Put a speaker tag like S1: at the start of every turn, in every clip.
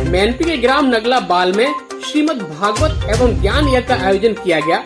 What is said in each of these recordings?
S1: मैनपुरी के ग्राम नगला बाल में श्रीमद् भागवत एवं ज्ञान यज्ञ का आयोजन किया गया।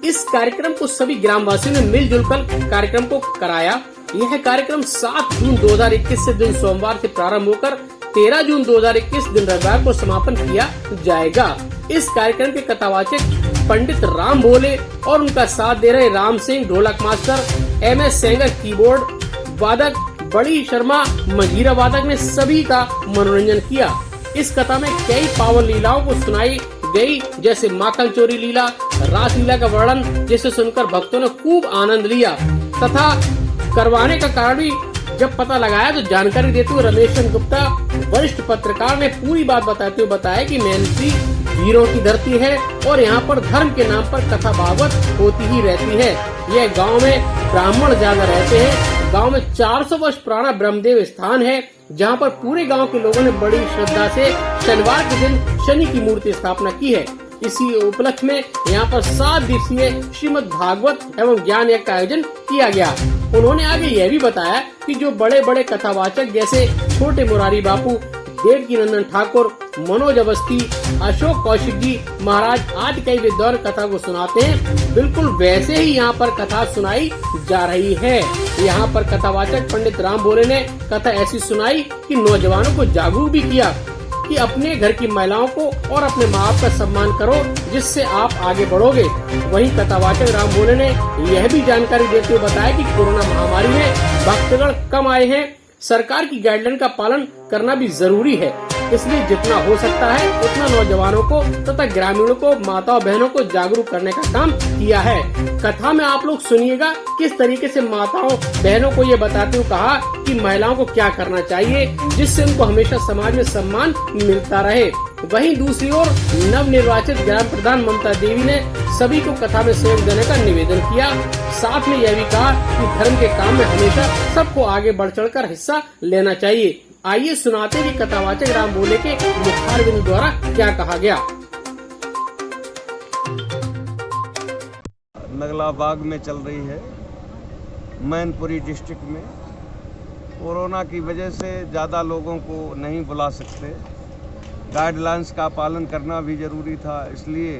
S1: इस कार्यक्रम को सभी ग्रामवासियों ने मिलजुल कर कार्यक्रम को कराया। यह कार्यक्रम 7 जून 2021 से दिन सोमवार से प्रारंभ होकर 13 जून 2021 दिन रविवार को समापन किया जाएगा। इस कार्यक्रम के कथावाचक पंडित राम भोले और उनका साथ दे रहे राम सिंह ढोलक मास्टर, MS सेंगर कीबोर्ड वादक, बड़ी शर्मा मंजीरा वादक ने सभी का मनोरंजन किया। इस कथा में कई पावन लीलाओं को सुनाई गई, जैसे माखन चोरी लीला, रास लीला का वर्णन, जिसे सुनकर भक्तों ने खूब आनंद लिया तथा करवाने का कारण भी जब पता लगाया तो जानकारी देते हुए रमेश चंद्र गुप्ता वरिष्ठ पत्रकार ने पूरी बात बताते हुए बताया कि मैनपुरी वीरों की धरती है और यहाँ पर धर्म के नाम पर कथा भागवत होती ही रहती है। यह गांव में ब्राह्मण ज्यादा रहते हैं। गांव में 400 वर्ष पुराना ब्रह्मदेव स्थान है, जहां पर पूरे गांव के लोगों ने बड़ी श्रद्धा से शनिवार के दिन शनि की मूर्ति स्थापना की है। इसी उपलक्ष्य में यहाँ पर 7 दिवसीय श्रीमद् भागवत एवं ज्ञान यज्ञ का आयोजन किया गया। उन्होंने आगे यह भी बताया कि जो बड़े बड़े कथावाचक जैसे छोटे मुरारी बापू, देवकी नंदन ठाकुर, मनोज अवस्थी, अशोक कौशिक जी महाराज आदि कई विद्वान कथा को सुनाते हैं, बिल्कुल वैसे ही यहाँ पर कथा सुनाई जा रही है। यहाँ पर कथावाचक पंडित राम भोले ने कथा ऐसी सुनाई कि नौजवानों को जागरूक भी किया कि अपने घर की महिलाओं को और अपने माँ बाप का सम्मान करो, जिससे आप आगे बढ़ोगे। वहीं कथावाचक राम भोले ने यह भी जानकारी देते हुए बताया कि कोरोना महामारी में भक्तगण कम आए हैं, सरकार की गाइडलाइन का पालन करना भी जरूरी है, इसलिए जितना हो सकता है उतना नौजवानों को तथा ग्रामीणों को, माताओं बहनों को जागरूक करने का काम किया है। कथा में आप लोग सुनिएगा किस तरीके से माताओं बहनों को ये बताते हुए कहा कि महिलाओं को क्या करना चाहिए, जिससे उनको हमेशा समाज में सम्मान मिलता रहे। वहीं दूसरी ओर नव निर्वाचित ग्राम प्रधान ममता देवी ने सभी को कथा में सहयोग देने का निवेदन किया। साथ में यह भी कहा कि धर्म के काम में हमेशा सबको आगे बढ़ चढ़कर हिस्सा लेना चाहिए। आइए सुनाते हैं कि कथावाचक राम भोले के मुखार बिंदु द्वारा क्या कहा गया।
S2: नगला बाग में चल रही है मैनपुरी डिस्ट्रिक्ट में। कोरोना की वजह से ज़्यादा लोगों को नहीं बुला सकते, गाइडलाइंस का पालन करना भी ज़रूरी था, इसलिए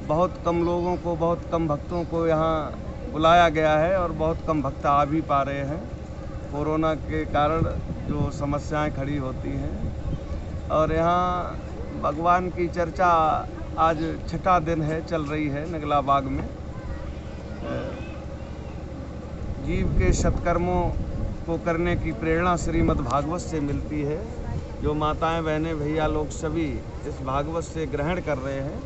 S2: बहुत कम लोगों को, बहुत कम भक्तों को यहाँ बुलाया गया है और बहुत कम भक्त आ भी पा रहे हैं। कोरोना के कारण जो समस्याएं खड़ी होती हैं और यहाँ भगवान की चर्चा आज 6ठा दिन है, चल रही है नगला बाग में। जीव के सत्कर्मों को करने की प्रेरणा श्रीमद् भागवत से मिलती है, जो माताएं बहनें भैया लोग सभी इस भागवत से ग्रहण कर रहे हैं।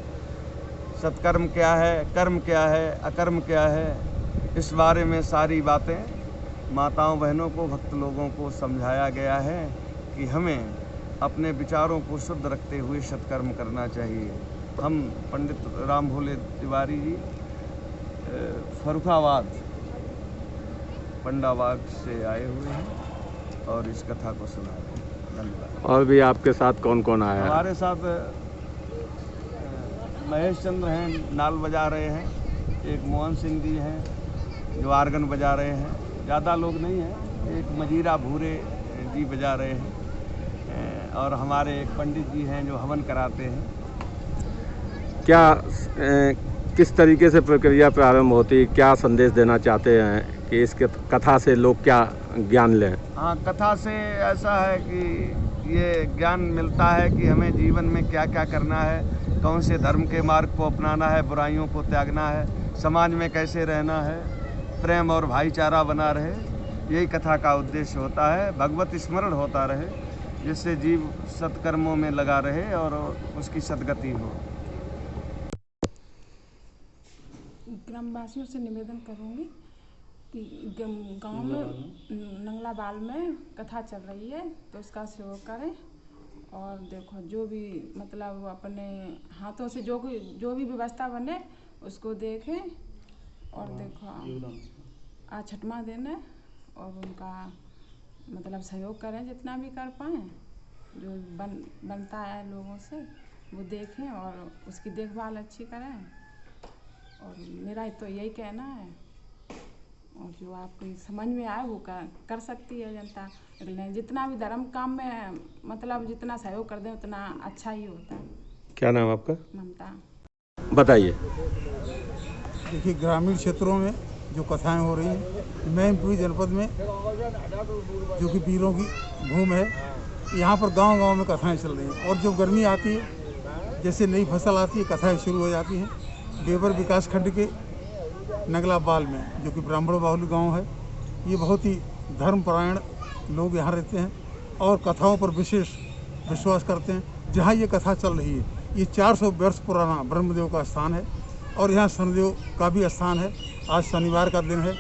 S2: सत्कर्म क्या है, कर्म क्या है, अकर्म क्या है, इस बारे में सारी बातें माताओं बहनों को, भक्त लोगों को समझाया गया है कि हमें अपने विचारों को शुद्ध रखते हुए सत्कर्म करना चाहिए। हम पंडित राम भोले तिवारी जी फर्रुखाबाद पंडाबाग से आए हुए हैं और इस कथा को सुना रहे हैं। धन्यवाद।
S3: और भी आपके साथ कौन कौन आया है?
S2: हमारे साथ महेश चंद्र हैं, नाल बजा रहे हैं, एक मोहन सिंह जी हैं जो आर्गन बजा रहे हैं, ज़्यादा लोग नहीं हैं, एक मजीरा भूरे जी बजा रहे हैं और हमारे एक पंडित जी हैं जो हवन कराते हैं।
S3: क्या किस तरीके से प्रक्रिया प्रारंभ होती है, क्या संदेश देना चाहते हैं कि इस कथा से लोग क्या ज्ञान लें?
S2: हाँ, कथा से ऐसा है कि ये ज्ञान मिलता है कि हमें जीवन में क्या क्या करना है, कौन से धर्म के मार्ग को अपनाना है, बुराइयों को त्यागना है, समाज में कैसे रहना है, प्रेम और भाईचारा बना रहे, यही कथा का उद्देश्य होता है। भगवत स्मरण होता रहे, जिससे जीव सत्कर्मों में लगा रहे और उसकी सद्गति हो।
S4: ग्रामवासियों से निवेदन करूंगी कि गांव में नंगला बाल में कथा चल रही है तो उसका सहयोग करें और देखो जो भी मतलब अपने हाथों से जो भी व्यवस्था बने उसको देखें और देखो आज 6वां दिन है और उनका मतलब सहयोग करें जितना भी कर पाएँ, जो बनता है लोगों से वो देखें और उसकी देखभाल अच्छी करें। और मेरा तो यही कहना है और जो आपकी समझ में आए वो कर सकती है जनता। लेकिन जितना भी धर्म काम में मतलब जितना सहयोग कर दें उतना अच्छा ही होता है।
S3: क्या नाम आपका?
S4: ममता।
S3: बताइए।
S5: देखिए, ग्रामीण क्षेत्रों में जो कथाएं हो रही हैं, मैनपुरी जनपद में जो कि पीरों की भूमि है, यहाँ पर गांव-गांव में कथाएं चल रही हैं। और जब गर्मी आती है, जैसे नई फसल आती है, कथाएं शुरू हो जाती हैं। बेवर विकास खंड के नगला बाल में, जो कि ब्राह्मण बाहुल्य गांव है, ये बहुत ही धर्मपरायण लोग यहाँ रहते हैं और कथाओं पर विशेष विश्वास करते हैं। जहाँ ये कथा चल रही है, ये 400 वर्ष पुराना ब्रह्मदेव का स्थान है और यहाँ शनिदेव का भी स्थान है। आज शनिवार का दिन है।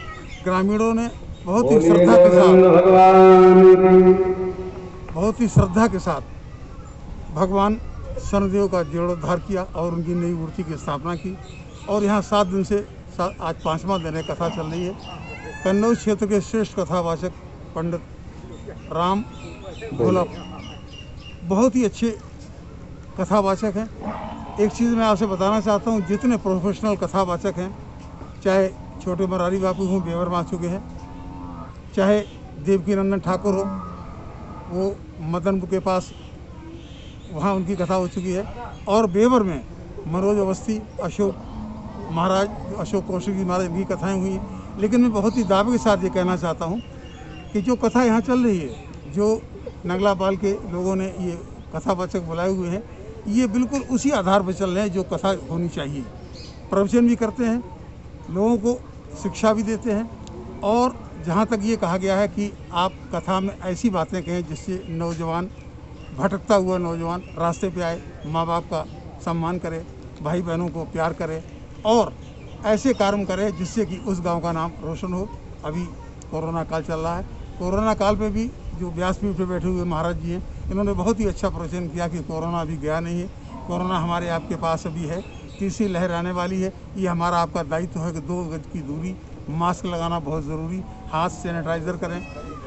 S5: ग्रामीणों ने बहुत ही श्रद्धा के साथ भगवान शनिदेव का जीर्णोद्धार किया और उनकी नई मूर्ति की स्थापना की। और यहाँ 7 दिन से आज 5वां दिन है, कथा चल रही है। कन्नौज क्षेत्र के श्रेष्ठ कथावाचक पंडित राम भोला बहुत ही अच्छे कथावाचक हैं। एक चीज़ मैं आपसे बताना चाहता हूँ, जितने प्रोफेशनल कथावाचक हैं, चाहे छोटे मरारी बापू हों, बेवर माँ चुके हैं, चाहे देवकी नंदन ठाकुर हो, वो मदन के पास वहाँ उनकी कथा हो चुकी है। और बेवर में मनोज अवस्थी, अशोक महाराज, अशोक कौशिक जी महाराज की कथाएँ हुई हैं। लेकिन मैं बहुत ही दावे के साथ ये कहना चाहता हूँ कि जो कथा यहाँ चल रही है, जो नगला बाल के लोगों ने ये कथावाचक बुलाए हुए हैं, ये बिल्कुल उसी आधार पर चल रहे हैं जो कथा होनी चाहिए। प्रवचन भी करते हैं, लोगों को शिक्षा भी देते हैं। और जहाँ तक ये कहा गया है कि आप कथा में ऐसी बातें कहें जिससे नौजवान, भटकता हुआ नौजवान रास्ते पे आए, माँ बाप का सम्मान करे, भाई बहनों को प्यार करे और ऐसे कर्म करे जिससे कि उस गांव का नाम रोशन हो। अभी कोरोना काल चल रहा है। कोरोना काल पे भी जो व्यासपीठ पे बैठे हुए महाराज जी हैं, इन्होंने बहुत ही अच्छा प्रवचन किया कि कोरोना अभी गया नहीं है, कोरोना हमारे आपके पास अभी है, तीसरी लहर आने वाली है। ये हमारा आपका दायित्व है कि 2 गज की दूरी, मास्क लगाना बहुत ज़रूरी, हाथ सैनिटाइज़र करें,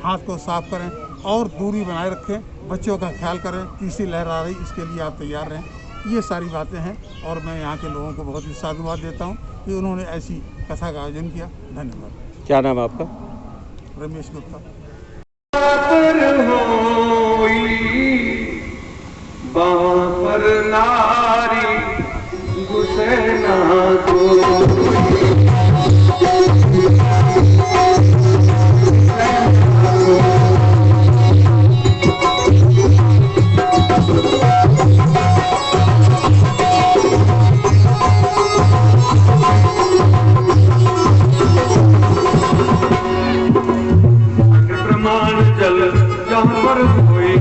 S5: हाथ को साफ करें और दूरी बनाए रखें, बच्चों का ख्याल करें। तीसरी लहर आ रही, इसके लिए आप तैयार रहें। ये सारी बातें हैं और मैं यहाँ के लोगों को बहुत ही साधुवाद देता हूँ कि उन्होंने ऐसी कथा का आयोजन किया। धन्यवाद।
S3: क्या नाम है आपका?
S5: रमेश गुप्ता।
S2: पर नारी गुसेना प्रमाण जल जहाँ पर हुई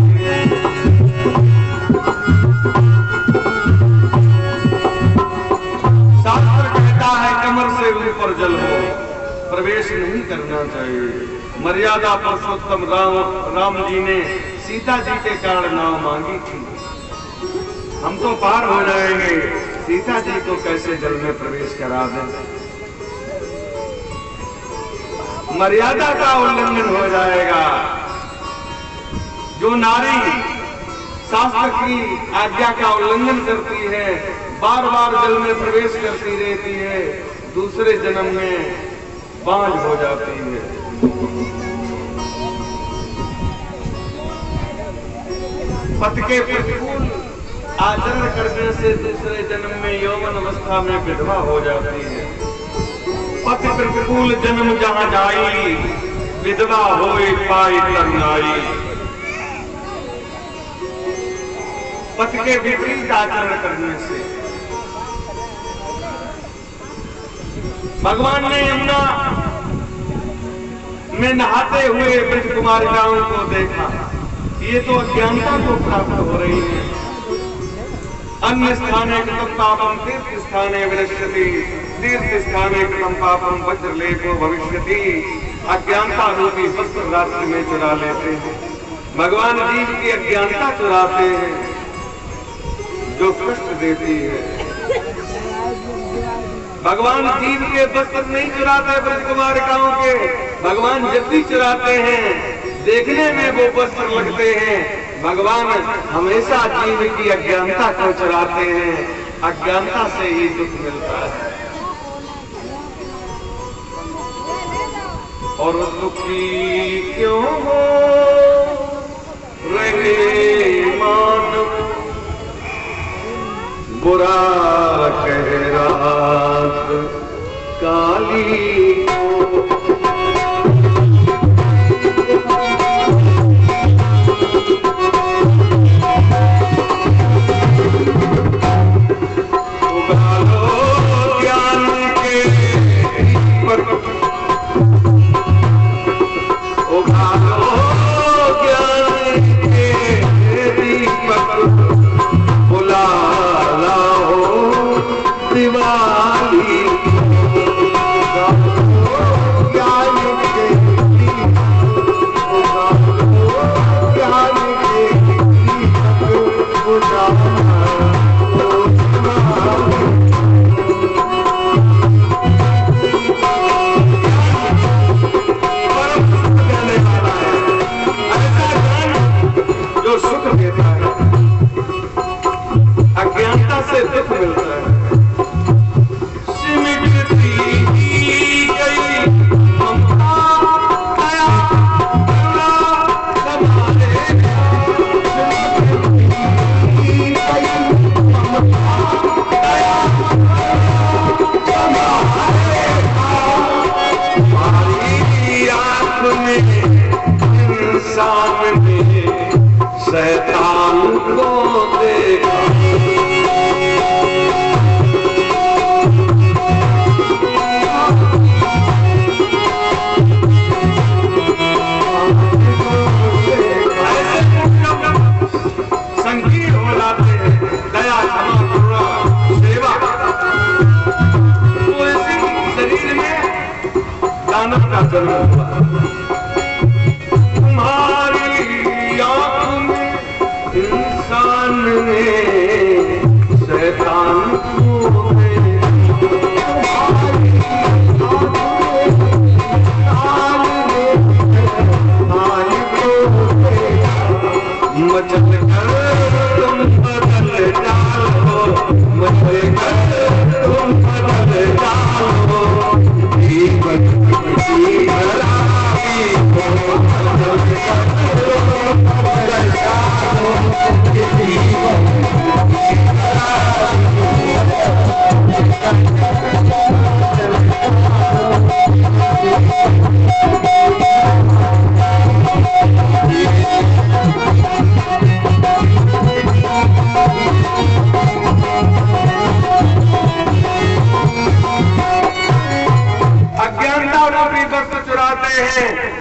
S2: ऊपर जल हो, प्रवेश नहीं करना चाहिए। मर्यादा पुरुषोत्तम राम जी ने सीता जी के कारण नाव मांगी थी। हम तो पार हो जाएंगे, सीता जी को कैसे जल में प्रवेश करा दें? मर्यादा का उल्लंघन हो जाएगा। जो नारी शास्त्र की आज्ञा का उल्लंघन करती है, बार बार जल में प्रवेश करती रहती है, दूसरे जन्म में बांझ हो जाती है। पति के प्रतिकूल आचरण करने से दूसरे जन्म में यौवन अवस्था में विधवा हो जाती है। पति प्रतिकूल जन्म जहाँ जाई, विधवा होए पाई करनाई। पति के विपरीत आचरण करने से भगवान ने यमुना में नहाते हुए ब्रज कुमारिकाओं को देखा। ये तो अज्ञानता को प्राप्त हो रही है। अन्य स्थाने कृतं पापम तीर्थ स्थाने विनश्यति, तीर्थ स्थाने कृतं पापम वज्रलेपो भविष्यति। अज्ञानता रूपी वस्त्र रात्रि में चुरा लेते हैं। भगवान जीव की अज्ञानता चुराते हैं जो कष्ट देती है। भगवान जीव के वस्त्र नहीं चुराते ब्रज कुमारिकाओं के। भगवान जब भी चुराते हैं, देखने में वो वस्त्र लगते हैं। भगवान हमेशा जीव की अज्ञानता को चुराते हैं। अज्ञानता से ही दुख मिलता है। और दुखी क्यों हो रहे मानव, बुरा कह रात काली को।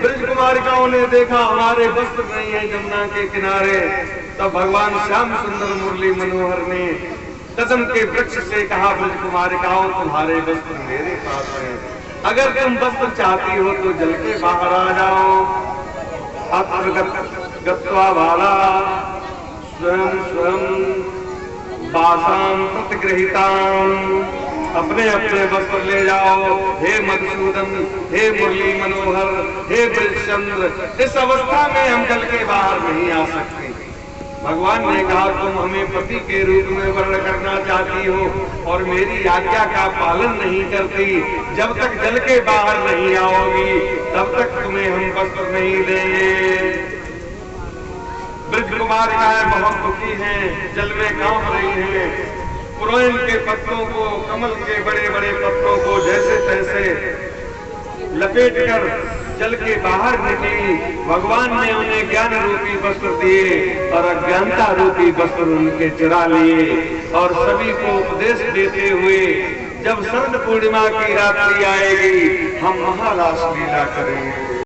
S6: ब्रज कुमारिकाओं ने देखा हमारे वस्त्र नहीं है जमुना के किनारे, तब भगवान श्याम सुंदर मुरली मनोहर ने कदम के वृक्ष से कहा, ब्रज कुमारिकाओं तुम्हारे वस्त्र मेरे पास हैं, अगर तुम वस्त्र चाहती हो तो जल के बाहर आ जाओ। अत्र गत्वा बाला स्वयं स्वयं बासाम प्रतिगृहीताम, अपने अपने वस्त्र ले जाओ। हे मधुसूदन, हे मुरली मनोहर, हे ब्रजचंद्र, इस अवस्था में हम जल के बाहर नहीं आ सकते। भगवान ने कहा, तुम हमें पति के रूप में वर्ण करना चाहती हो और मेरी आज्ञा का पालन नहीं करती, जब तक जल के बाहर नहीं आओगी तब तक तुम्हें हम वस्त्र नहीं देंगे। ब्रज कुमारिकाएं बहुत दुखी हैं, जल में कांप रही हैं, पुरोहिन के पत्तों को, कमल के बड़े बड़े पत्तों को जैसे तैसे लपेटकर जल के बाहर निकली। भगवान ने उन्हें ज्ञान रूपी वस्त्र दिए और अज्ञानता रूपी वस्त्र उनके चुरा लिए और सभी को उपदेश देते हुए, जब शरद पूर्णिमा की रात्रि आएगी हम महारास लीला करेंगे।